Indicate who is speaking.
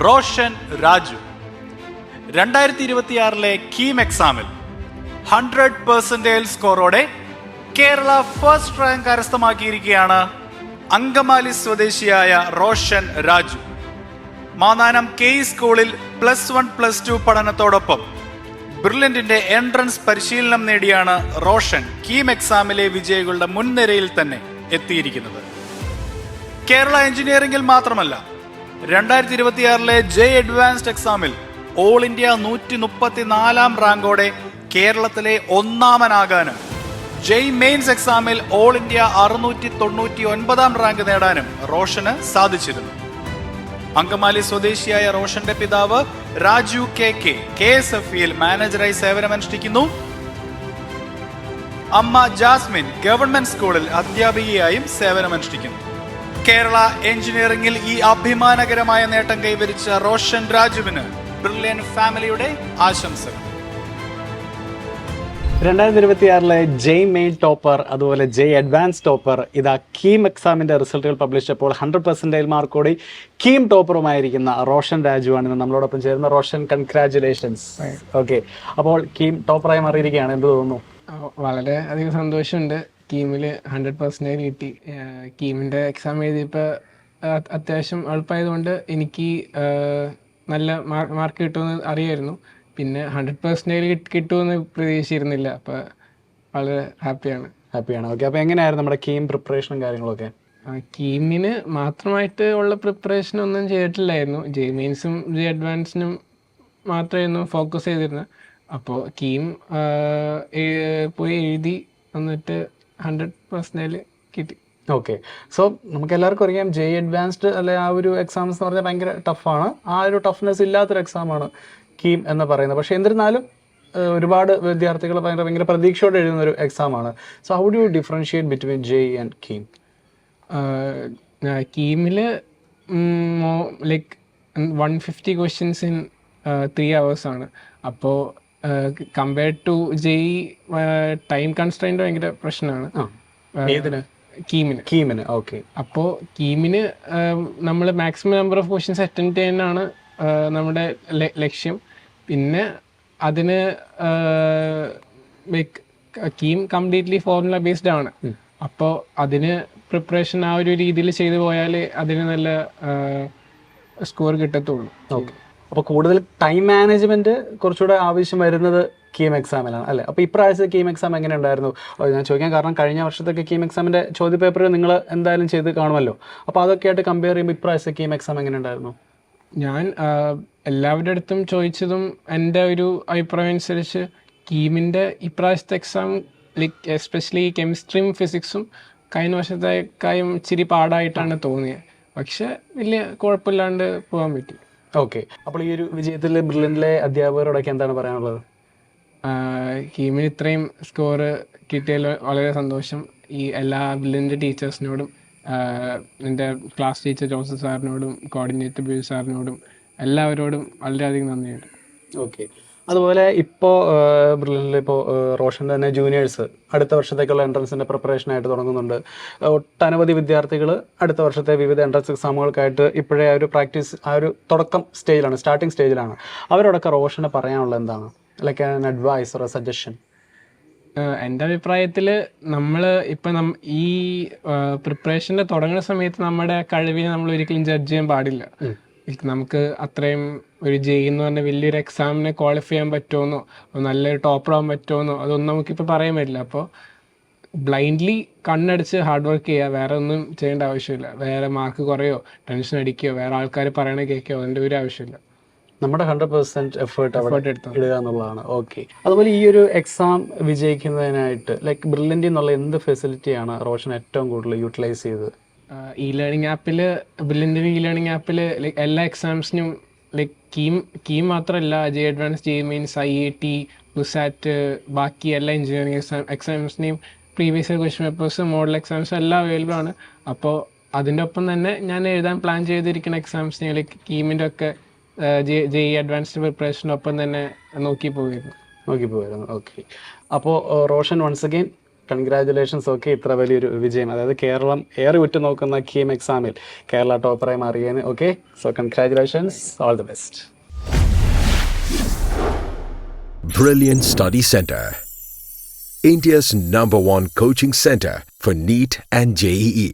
Speaker 1: റോഷൻ രാജു 2026 കീം എക്സാമിൽ 100% സ്കോറോടെ Kerala first rank കരസ്ഥമാക്കിയിരിക്കുകയാണ് Angamaly സ്വദേശിയായ Roshan Raju. Mannanam K സ്കൂളിൽ +1+2 പഠനത്തോടൊപ്പം ബ്രില്യന്റിന്റെ എൻട്രൻസ് പരിശീലനം നേടിയാണ് റോഷൻ കീം എക്സാമിലെ വിജയികളുടെ മുൻനിരയിൽ തന്നെ എത്തിയിരിക്കുന്നത്. കേരള എഞ്ചിനീയറിംഗിൽ മാത്രമല്ല 2026 ജെ അഡ്വാൻസ്ഡ് എക്സാമിൽ ഓൾ ഇന്ത്യ 134 റാങ്കോടെ കേരളത്തിലെ ഒന്നാമനാകാനും ജെയ് മെയിൻസ് എക്സാമിൽ ഓൾ ഇന്ത്യ 699 റാങ്ക് നേടാനും റോഷന് സാധിച്ചിരുന്നു. അങ്കമാലി സ്വദേശിയായ റോഷന്റെ പിതാവ് രാജു KSFEയിൽ മാനേജറായി സേവനമനുഷ്ഠിക്കുന്നു. അമ്മ ജാസ്മിൻ ഗവൺമെന്റ് സ്കൂളിൽ അധ്യാപികയായും സേവനമനുഷ്ഠിക്കുന്നു. കേരള എഞ്ചിനീയറിംഗിൽ ഈ അഭിമാനകരമായ നേട്ടം കൈവരിച്ച റോഷൻ രാജുവിന് ബ്രില്യൻ ഫാമിലിയുടെ ആശംസകൾ.
Speaker 2: 2026 ജെയ് മെയിൻ ടോപ്പർ അതുപോലെ ജെയ് അഡ്വാൻസ് ടോപ്പർ ഇതാ കീം എക്സാമിന്റെ റിസൾട്ടുകൾ പബ്ലിഷ് ചെയ്തപ്പോൾ 100% മാർക്കോടെ കീം ടോപ്പറുമായിരിക്കുന്ന റോഷൻ രാജുവാണ് ഇന്ന് നമ്മളോടൊപ്പം ചേരുന്ന. റോഷൻ, കൺഗ്രാറ്റുലേഷൻസ്. ഓക്കെ, അപ്പോൾ കീം ടോപ്പറായി മാറിയിരിക്കുകയാണ്, എന്ത് തോന്നുന്നു?
Speaker 3: വളരെ അധികം സന്തോഷമുണ്ട്. കീമിൽ 100% കിട്ടി. കീമിൻ്റെ എക്സാം എഴുതിയപ്പോൾ അത്യാവശ്യം എളുപ്പമായതുകൊണ്ട് എനിക്ക് നല്ല മാർക്ക് കിട്ടുമെന്ന് അറിയായിരുന്നു. പിന്നെ 100% കിട്ടുമെന്ന് പ്രതീക്ഷിച്ചിരുന്നില്ല. അപ്പോൾ വളരെ ഹാപ്പിയാണ്.
Speaker 2: ഓക്കെ, അപ്പോൾ എങ്ങനെയായിരുന്നു നമ്മുടെ കീം പ്രിപ്പറേഷനും കാര്യങ്ങളൊക്കെ?
Speaker 3: കീമിന് മാത്രമായിട്ട് ഉള്ള പ്രിപ്പറേഷൻ ഒന്നും ചെയ്തിട്ടില്ലായിരുന്നു. ജെ മെയിൻസും ജെ അഡ്വാൻസിനും മാത്രമായിരുന്നു ഫോക്കസ് ചെയ്തിരുന്നത്. അപ്പോൾ കീം പോയി എഴുതി എന്നിട്ട് 100% കിട്ടി.
Speaker 2: ഓക്കെ, സോ നമുക്ക് എല്ലാവർക്കും അറിയാം ജെ അഡ്വാൻസ്ഡ് അല്ലെ ആ ഒരു എക്സാംസ് എന്ന് പറഞ്ഞാൽ ഭയങ്കര ടഫാണ്. ആ ഒരു ടഫ്നെസ് ഇല്ലാത്തൊരു എക്സാമാണ് കീം എന്ന് പറയുന്നത്. പക്ഷേ എന്നിരുന്നാലും ഒരുപാട് വിദ്യാർത്ഥികൾ ഭയങ്കര പ്രതീക്ഷയോടെ എഴുതുന്ന ഒരു എക്സാമാണ്. So how do you differentiate between JEE and KEAM?
Speaker 3: കീമിൽ ലൈക്ക് 150 ക്വസ്റ്റ്യൻസ് ഇൻ 3 hours ആണ്. അപ്പോൾ compared to JEE time constraint ഭയങ്കര പ്രശ്നമാണ്. കീമിന്
Speaker 2: ഓക്കെ.
Speaker 3: അപ്പോൾ കീമിന് നമ്മൾ maximum number of questions attend ചെയ്യാനാണ് നമ്മുടെ ലക്ഷ്യം. പിന്നെ അതിന് like KEAM completely formula based ആണ്. അപ്പോൾ അതിന് പ്രിപ്പറേഷൻ ആ ഒരു രീതിയിൽ ചെയ്തു പോയാൽ അതിന് നല്ല സ്കോർ കിട്ടത്തുള്ളൂ.
Speaker 2: ഓക്കെ, അപ്പോൾ കൂടുതൽ ടൈം മാനേജ്മെന്റ് കുറച്ചുകൂടെ ആവശ്യം വരുന്നത് കീം എക്സാമിലാണ് അല്ലേ? അപ്പോൾ ഇപ്രാവശ്യത്തെ കീം എക്സാം എങ്ങനെ ഉണ്ടായിരുന്നു? ഞാൻ ചോദിക്കാൻ കാരണം കഴിഞ്ഞ വർഷത്തൊക്കെ കീം എക്സാമിന്റെ ചോദ്യപേപ്പർ നിങ്ങൾ എന്തായാലും ചെയ്ത് കാണുമല്ലോ. അപ്പോൾ അതൊക്കെ ആയിട്ട് കമ്പയർ ചെയ്യുമ്പോൾ ഇപ്രാവശ്യത്തെ കീം എക്സാം എങ്ങനെ ഉണ്ടായിരുന്നു?
Speaker 3: ഞാൻ എല്ലാവരുടെ അടുത്തും ചോദിച്ചതും എൻ്റെ ഒരു അഭിപ്രായം അനുസരിച്ച് കീമിൻ്റെ ഇപ്രാവശ്യത്തെ എക്സാം ലൈക്ക് എസ്പെഷ്യലി കെമിസ്ട്രിയും ഫിസിക്സും കഴിഞ്ഞ വർഷത്തേക്കായും ഇച്ചിരി പാടായിട്ടാണ് തോന്നിയത്. പക്ഷെ വലിയ കുഴപ്പമില്ലാണ്ട് പോകാൻ പറ്റി.
Speaker 2: ഓക്കെ, അപ്പോൾ ഈ ഒരു വിജയത്തിൽ ബ്രില്യന്റിലെ അധ്യാപകരോടൊക്കെ എന്താണ് പറയാനുള്ളത്?
Speaker 3: കീമിന് ഇത്രയും സ്കോർ കിട്ടിയതിൽ വളരെ സന്തോഷം. ഈ എല്ലാ ബ്രില്യൻ്റ് ടീച്ചേഴ്സിനോടും, എൻ്റെ ക്ലാസ് ടീച്ചർ ജോസഫ് സാറിനോടും കോർഡിനേറ്റർ ബിജു സാറിനോടും എല്ലാവരോടും വളരെയധികം നന്ദിയുണ്ട്.
Speaker 2: ഓക്കെ, അതുപോലെ ഇപ്പോൾ ബ്രില്യൻ്റിൽ ഇപ്പോൾ റോഷൻ തന്നെ ജൂനിയേഴ്സ് അടുത്ത വർഷത്തേക്കുള്ള എൻട്രൻസിൻ്റെ പ്രിപ്പറേഷനായിട്ട് തുടങ്ങുന്നുണ്ട്. ഒട്ടനവധി വിദ്യാർത്ഥികൾ അടുത്ത വർഷത്തെ വിവിധ എൻട്രൻസ് എക്സാമുകൾക്കായിട്ട് ഇപ്പോഴേ ആ ഒരു പ്രാക്ടീസ് ആ ഒരു സ്റ്റാർട്ടിംഗ് സ്റ്റേജിലാണ്. അവരോടൊക്കെ റോഷന് പറയാനുള്ളത് എന്താണ്? Like an advise or a suggestion?
Speaker 3: എൻ്റെ അഭിപ്രായത്തിൽ നമ്മൾ ഇപ്പം ഈ പ്രിപ്പറേഷൻ്റെ തുടങ്ങുന്ന സമയത്ത് നമ്മുടെ കഴിവിനെ നമ്മൾ ഒരിക്കലും ജഡ്ജ് ചെയ്യാൻ പാടില്ല. നമുക്ക് അത്രയും ഒരു ജെയ് എന്ന് പറഞ്ഞ വലിയൊരു എക്സാമിനെ ക്വാളിഫൈ ചെയ്യാൻ പറ്റുമെന്നോ നല്ലൊരു ടോപ്പർ ആവാൻ പറ്റുമെന്നോ അതൊന്നും നമുക്കിപ്പോൾ പറയാൻ പറ്റില്ല. അപ്പോൾ ബ്ലൈൻഡ്ലി കണ്ണടിച്ച് ഹാർഡ് വർക്ക് ചെയ്യുക, വേറെ ഒന്നും ചെയ്യേണ്ട ആവശ്യമില്ല. വേറെ മാർക്ക് കുറയോ ടെൻഷൻ അടിക്കുകയോ വേറെ ആൾക്കാർ പറയണ കേൾക്കുകയോ അതിൻ്റെ ഒരു ആവശ്യമില്ല.
Speaker 2: നമ്മുടെ 100% എഫേർട്ട് അവിടെ ഇടുക എന്നുള്ളതാണ്. ഓക്കെ, അതുപോലെ ഈ ഒരു എക്സാം വിജയിക്കുന്നതിനായിട്ട് ലൈക്ക് ബ്രില്യൻ്റ് എന്നുള്ള എന്ത് ഫെസിലിറ്റിയാണ് റോഷൻ ഏറ്റവും കൂടുതൽ യൂട്ടിലൈസ് ചെയ്തത്?
Speaker 3: ഇ ലേണിംഗ് ആപ്പിൽ ബ്രില്യൻ്റ് ഇ ലേണിംഗ് ആപ്പിൽ ലൈക്ക് എല്ലാ എക്സാംസിനും ലൈക്ക് കീം മാത്രമല്ല JEE advance, JEE mains, IIT, ലുസാറ്റ്, ബാക്കി എല്ലാ എഞ്ചിനീയറിംഗ് എക്സാംസിനെയും previous year question papers, model എക്സാംസും എല്ലാം അവൈലബിൾ ആണ്. അപ്പോൾ അതിൻ്റെ ഒപ്പം തന്നെ ഞാൻ എഴുതാൻ പ്ലാൻ ചെയ്തിരിക്കുന്ന എക്സാംസിനെ ലൈക്ക് കീമിൻ്റെ ഒക്കെ ജെ അഡ്വാൻസ്ഡ് പ്രിപ്പറേഷനൊപ്പം തന്നെ നോക്കി പോയിരുന്നു.
Speaker 2: ഓക്കെ, അപ്പോൾ Roshan once again congratulations. Okay, ഇത്ര വലിയൊരു വിജയം, അതായത് കേരളം ഏറെ ഉറ്റുനോക്കുന്ന കീം എക്സാമിൽ കേരള ടോപ്പറായി മാറിയേന്. Okay, so congratulations, all the best.
Speaker 4: Brilliant Study Center, India's #1 coaching center for NEET and JEE.